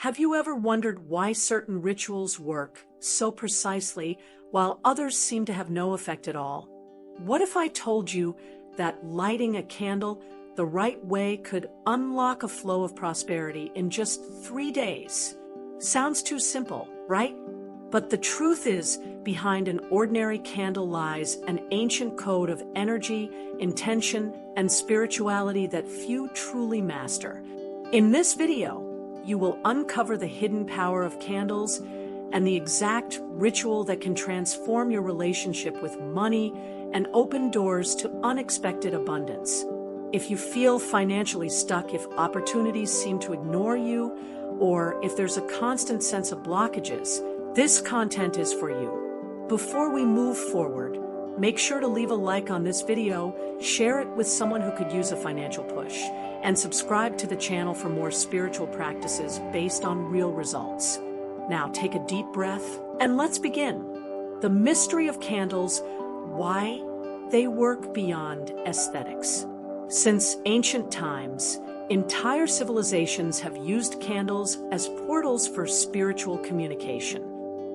Have you ever wondered why certain rituals work so precisely while others seem to have no effect at all? What if I told you that lighting a candle the right way could unlock a flow of prosperity in just 3 days? Sounds too simple, right? But the truth is, behind an ordinary candle lies an ancient code of energy, intention, and spirituality that few truly master. In this video, you will uncover the hidden power of candles and the exact ritual that can transform your relationship with money and open doors to unexpected abundance. If you feel financially stuck, if opportunities seem to ignore you, or if there's a constant sense of blockages, this content is for you. Before we move forward, make sure to leave a like on this video, share it with someone who could use a financial push, and subscribe to the channel for more spiritual practices based on real results. Now take a deep breath and let's begin. The mystery of candles, why they work beyond aesthetics. Since ancient times, entire civilizations have used candles as portals for spiritual communication.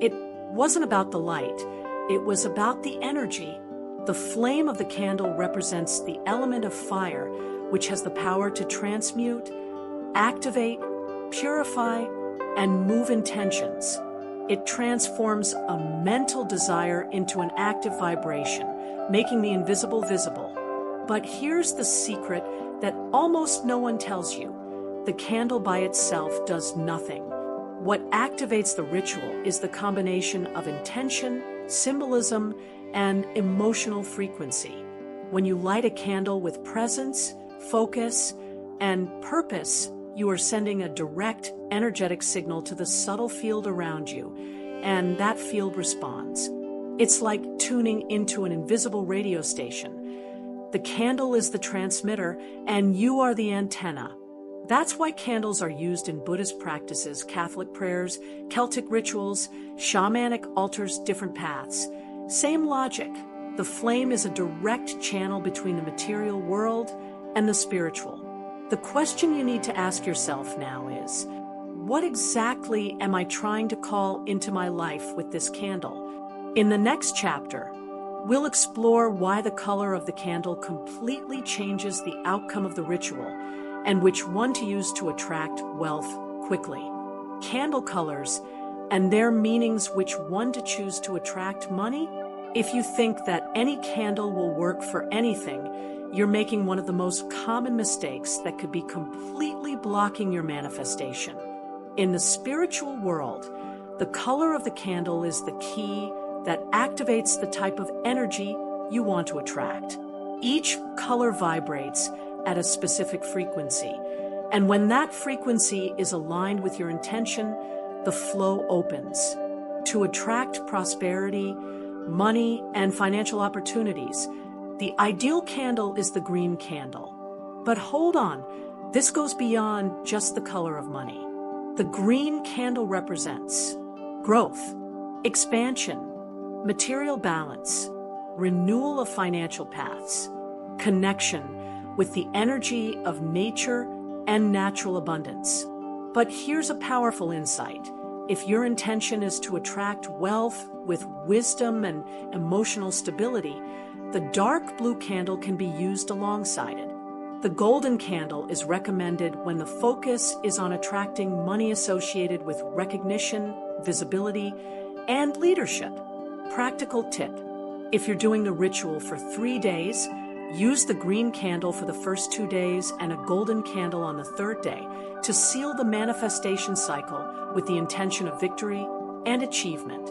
It wasn't about the light, it was about the energy. The flame of the candle represents the element of fire, which has the power to transmute, activate, purify, and move intentions. It transforms a mental desire into an active vibration, making the invisible visible. But here's the secret that almost no one tells you. The candle by itself does nothing. What activates the ritual is the combination of intention, symbolism, and emotional frequency. When you light a candle with presence, focus, and purpose, you are sending a direct, energetic signal to the subtle field around you, and that field responds. It's like tuning into an invisible radio station. The candle is the transmitter, and you are the antenna. That's why candles are used in Buddhist practices, Catholic prayers, Celtic rituals, shamanic altars, different paths. Same logic. The flame is a direct channel between the material world and the spiritual. The question you need to ask yourself now is, what exactly am I trying to call into my life with this candle? In the next chapter, we'll explore why the color of the candle completely changes the outcome of the ritual and which one to use to attract wealth quickly. Candle colors and their meanings, which one to choose to attract money? If you think that any candle will work for anything, you're making one of the most common mistakes that could be completely blocking your manifestation. In the spiritual world, the color of the candle is the key that activates the type of energy you want to attract. Each color vibrates at a specific frequency, and when that frequency is aligned with your intention, the flow opens. To attract prosperity, money, and financial opportunities, the ideal candle is the green candle. But hold on, this goes beyond just the color of money. The green candle represents growth, expansion, material balance, renewal of financial paths, connection with the energy of nature and natural abundance. But here's a powerful insight. If your intention is to attract wealth with wisdom and emotional stability, the dark blue candle can be used alongside it. The golden candle is recommended when the focus is on attracting money associated with recognition, visibility, and leadership. Practical tip: if you're doing the ritual for 3 days, use the green candle for the first 2 days and a golden candle on the 3rd day to seal the manifestation cycle with the intention of victory and achievement.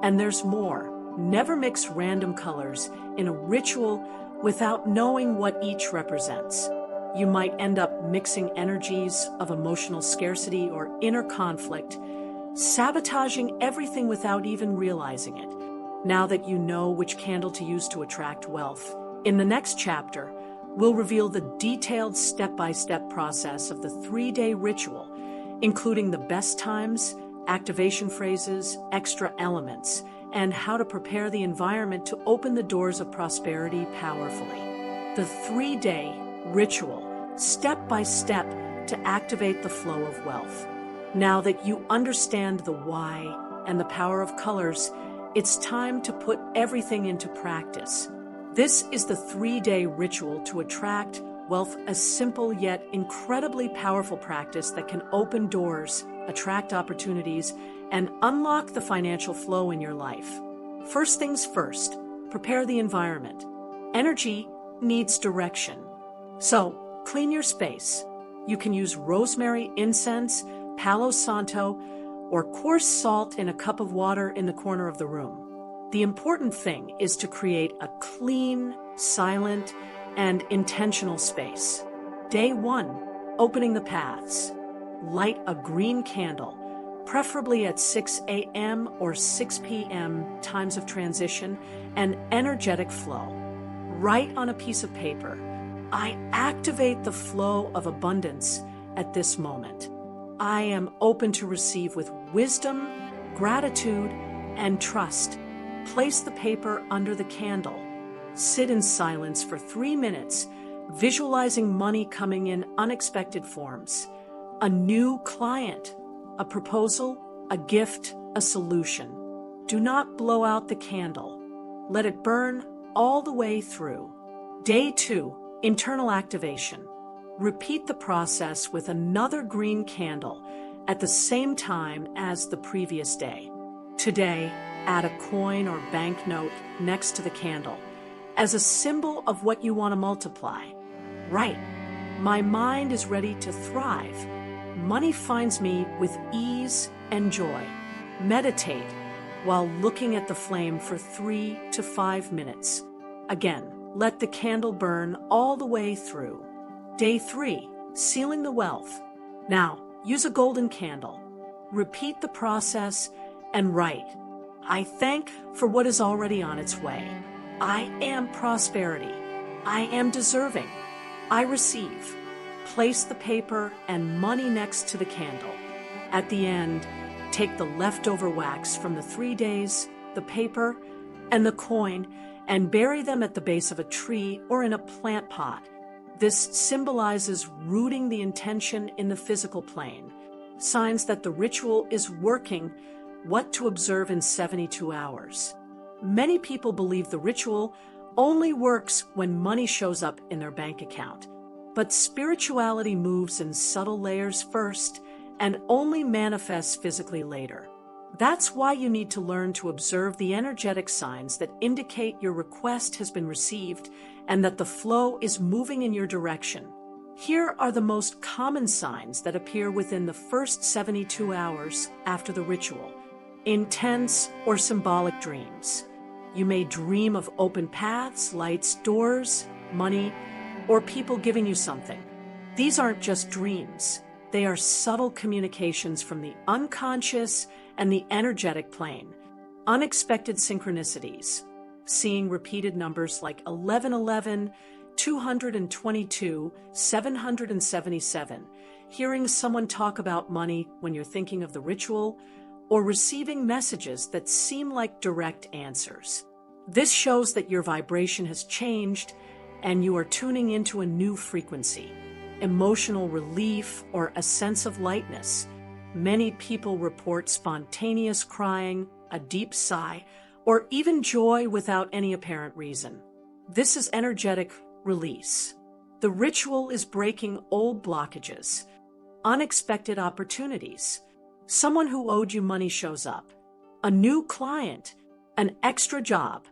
And there's more. Never mix random colors in a ritual without knowing what each represents. You might end up mixing energies of emotional scarcity or inner conflict, sabotaging everything without even realizing it. Now that you know which candle to use to attract wealth, in the next chapter, we'll reveal the detailed step-by-step process of the 3-day ritual, including the best times, activation phrases, extra elements, and how to prepare the environment to open the doors of prosperity powerfully. The 3-day ritual, step by step, to activate the flow of wealth. Now that you understand the why and the power of colors, it's time to put everything into practice. This is the 3-day ritual to attract wealth, a simple yet incredibly powerful practice that can open doors, attract opportunities, and unlock the financial flow in your life. First things first, prepare the environment. Energy needs direction. So, clean your space. You can use rosemary incense, Palo Santo, or coarse salt in a cup of water in the corner of the room. The important thing is to create a clean, silent, and intentional space. Day 1, opening the paths. Light a green candle, preferably at 6 a.m. or 6 p.m. times of transition and energetic flow. Write on a piece of paper, I activate the flow of abundance at this moment. I am open to receive with wisdom, gratitude, and trust. Place the paper under the candle. Sit in silence for 3 minutes, visualizing money coming in unexpected forms. A new client, a proposal, a gift, a solution. Do not blow out the candle. Let it burn all the way through. Day 2, internal activation. Repeat the process with another green candle at the same time as the previous day. Today, add a coin or banknote next to the candle as a symbol of what you want to multiply. Right, my mind is ready to thrive. Money finds me with ease and joy. Meditate while looking at the flame for 3 to 5 minutes. Again, let the candle burn all the way through. Day 3, sealing the wealth. Now, use a golden candle. Repeat the process and write, I thank for what is already on its way. I am prosperity. I am deserving. I receive. Place the paper and money next to the candle. At the end, take the leftover wax from the 3 days, the paper, and the coin, and bury them at the base of a tree or in a plant pot. This symbolizes rooting the intention in the physical plane, signs that the ritual is working. What to observe in 72 hours. Many people believe the ritual only works when money shows up in their bank account. But spirituality moves in subtle layers first and only manifests physically later. That's why you need to learn to observe the energetic signs that indicate your request has been received and that the flow is moving in your direction. Here are the most common signs that appear within the first 72 hours after the ritual. Intense or symbolic dreams. You may dream of open paths, lights, doors, money, or people giving you something. These aren't just dreams. They are subtle communications from the unconscious and the energetic plane. Unexpected synchronicities. Seeing repeated numbers like 1111, 222, 777. Hearing someone talk about money when you're thinking of the ritual, or receiving messages that seem like direct answers. This shows that your vibration has changed and you are tuning into a new frequency. Emotional relief or a sense of lightness. Many people report spontaneous crying, a deep sigh, or even joy without any apparent reason. This is energetic release. The ritual is breaking old blockages, unexpected opportunities. Someone who owed you money shows up. A new client, an extra job,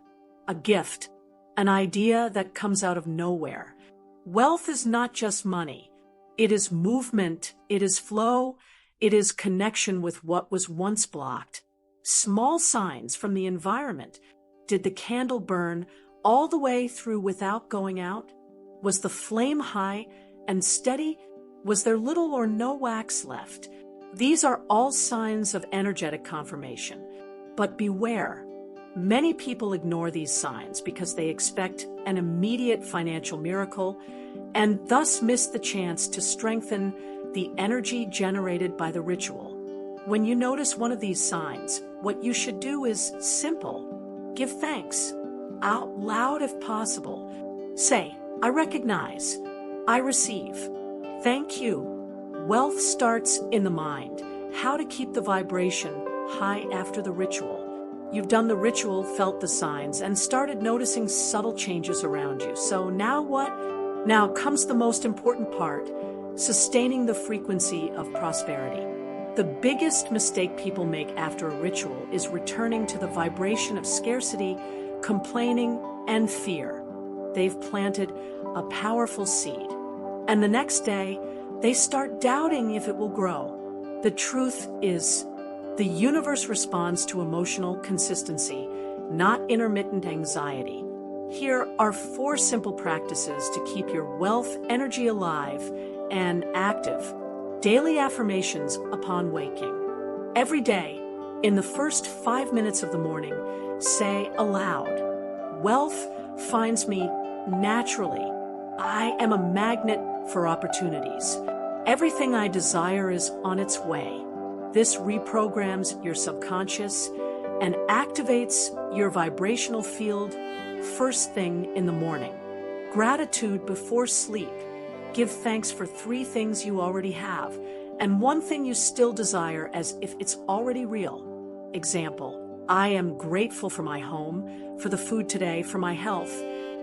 a gift, an idea that comes out of nowhere. Wealth is not just money. It is movement, it is flow, it is connection with what was once blocked. Small signs from the environment. Did the candle burn all the way through without going out? Was the flame high and steady? Was there little or no wax left? These are all signs of energetic confirmation. But beware, many people ignore these signs because they expect an immediate financial miracle and thus miss the chance to strengthen the energy generated by the ritual. When you notice one of these signs, what you should do is simple. Give thanks, out loud if possible. Say, I recognize, I receive, thank you. Wealth starts in the mind, how to keep the vibration high after the ritual. You've done the ritual, felt the signs, and started noticing subtle changes around you. So now what? Now comes the most important part, sustaining the frequency of prosperity. The biggest mistake people make after a ritual is returning to the vibration of scarcity, complaining, and fear. They've planted a powerful seed, and the next day, they start doubting if it will grow. The truth is, the universe responds to emotional consistency, not intermittent anxiety. Here are 4 simple practices to keep your wealth energy alive and active. Daily affirmations upon waking. Every day, in the first 5 minutes of the morning, say aloud, "Wealth finds me naturally. I am a magnet for opportunities. Everything I desire is on its way." This reprograms your subconscious and activates your vibrational field first thing in the morning. Gratitude before sleep. Give thanks for 3 things you already have and 1 thing you still desire as if it's already real. Example, I am grateful for my home, for the food today, for my health,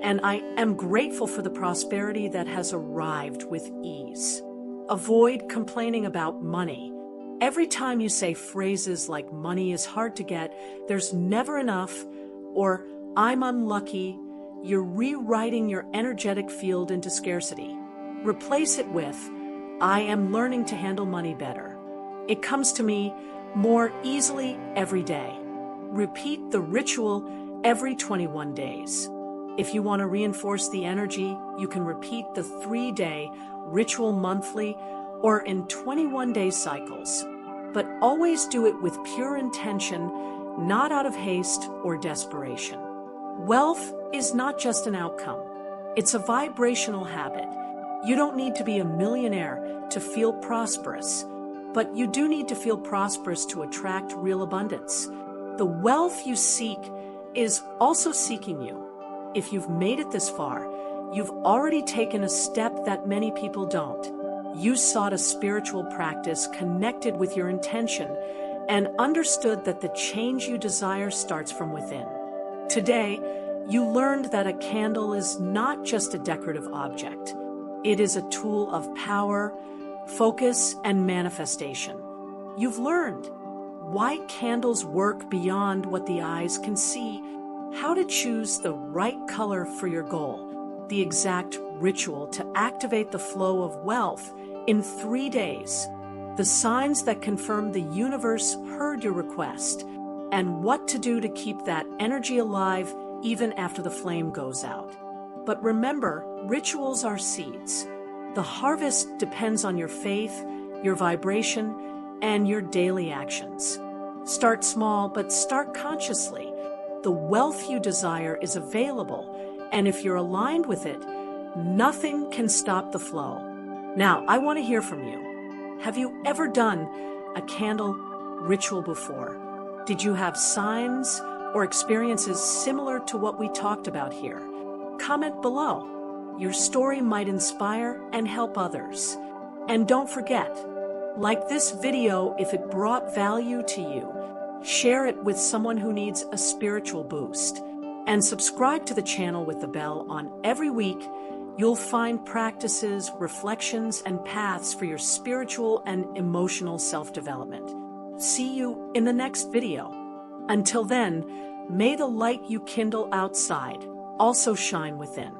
and I am grateful for the prosperity that has arrived with ease. Avoid complaining about money. Every time you say phrases like money is hard to get, there's never enough, or I'm unlucky, you're rewriting your energetic field into scarcity. Replace it with, I am learning to handle money better. It comes to me more easily every day. Repeat the ritual every 21 days. If you want to reinforce the energy, you can repeat the 3-day ritual monthly or in 21-day cycles. But always do it with pure intention, not out of haste or desperation. Wealth is not just an outcome. It's a vibrational habit. You don't need to be a millionaire to feel prosperous, but you do need to feel prosperous to attract real abundance. The wealth you seek is also seeking you. If you've made it this far, you've already taken a step that many people don't. You sought a spiritual practice connected with your intention and understood that the change you desire starts from within. Today, you learned that a candle is not just a decorative object. It is a tool of power, focus, and manifestation. You've learned why candles work beyond what the eyes can see, how to choose the right color for your goal, the exact ritual to activate the flow of wealth in 3 days, the signs that confirm the universe heard your request, and what to do to keep that energy alive even after the flame goes out. But remember, rituals are seeds. The harvest depends on your faith, your vibration, and your daily actions. Start small, but start consciously. The wealth you desire is available, and if you're aligned with it, nothing can stop the flow. Now, I want to hear from you. Have you ever done a candle ritual before? Did you have signs or experiences similar to what we talked about here? Comment below. Your story might inspire and help others. And don't forget, like this video if it brought value to you. Share it with someone who needs a spiritual boost. And subscribe to the channel with the bell on. Every week, you'll find practices, reflections, and paths for your spiritual and emotional self-development. See you in the next video. Until then, may the light you kindle outside also shine within.